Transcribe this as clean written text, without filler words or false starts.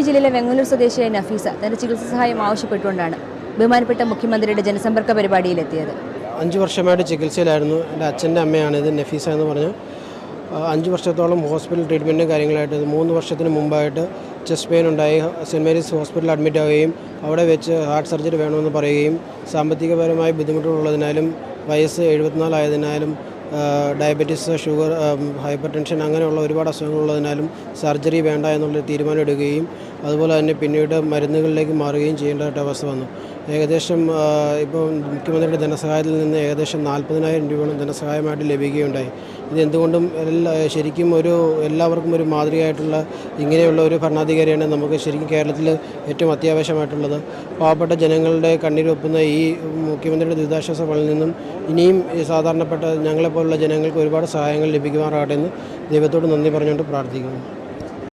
ജില്ലയിലെ വെങ്ങല്ലൂർ സ്വദേശിയായ നഫീസ തന്റെ ചികിത്സാ സഹായം ആവശ്യപ്പെട്ടുകൊണ്ടാണ് ബഹുമാനപ്പെട്ട മുഖ്യമന്ത്രിയുടെ ജനസമ്പർക്ക പരിപാടിയിലെത്തിയത്. 5 വർഷമായിട്ട് ചികിത്സയിലായിരുന്നു. എൻ്റെ അച്ഛൻ്റെ അമ്മയാണ് ഇത്, നഫീസ എന്ന് പറഞ്ഞു. 5 വർഷത്തോളം ഹോസ്പിറ്റൽ ട്രീറ്റ്മെൻറ്റും കാര്യങ്ങളായിട്ട് 3 വർഷത്തിന് മുമ്പായിട്ട് ചെസ്റ്റ് പെയിൻ ഉണ്ടായി സെൻറ്റ് മേരീസ് ഹോസ്പിറ്റലിൽ അഡ്മിറ്റ് ആവുകയും അവിടെ വെച്ച് ഹാർട്ട് സർജറി വേണമെന്ന് പറയുകയും സാമ്പത്തികപരമായ ബുദ്ധിമുട്ടുകളുള്ളതിനാലും വയസ്സ് 74 ആയതിനാലും ഡയബറ്റീസ്, ഷുഗർ, ഹൈപ്പർ ടെൻഷൻ അങ്ങനെയുള്ള ഒരുപാട് അസുഖങ്ങളുള്ളതിനാലും സർജറി വേണ്ട എന്നുള്ളൊരു തീരുമാനം എടുക്കുകയും അതുപോലെ തന്നെ പിന്നീട് മരുന്നുകളിലേക്ക് മാറുകയും ചെയ്യേണ്ടതായിട്ട് അവസ്ഥ വന്നു. ഏകദേശം ഇപ്പോൾ മുഖ്യമന്ത്രിയുടെ ധനസഹായത്തിൽ നിന്ന് ഏകദേശം 40,000 രൂപയോളം ധനസഹായമായിട്ട് ലഭിക്കുകയുണ്ടായി. ഇതെന്തുകൊണ്ടും ശരിക്കും എല്ലാവർക്കും ഒരു മാതൃകയായിട്ടുള്ള ഇങ്ങനെയുള്ള ഒരു ഭരണാധികാരിയാണ് നമുക്ക് ശരിക്കും കേരളത്തിൽ ഏറ്റവും അത്യാവശ്യമായിട്ടുള്ളത്. പാവപ്പെട്ട ജനങ്ങളുടെ കണ്ണീരൊപ്പുന്ന ഈ മുഖ്യമന്ത്രിയുടെ ദുരിതാശ്വാസ ഫണ്ടിൽ നിന്നും ഇനിയും സാധാരണപ്പെട്ട ഞങ്ങളെപ്പോലുള്ള ജനങ്ങൾക്ക് ഒരുപാട് സഹായങ്ങൾ ലഭിക്കുമാറാകട്ടെ എന്ന് ദൈവത്തോട് നന്ദി പറഞ്ഞുകൊണ്ട് പ്രാർത്ഥിക്കുന്നു.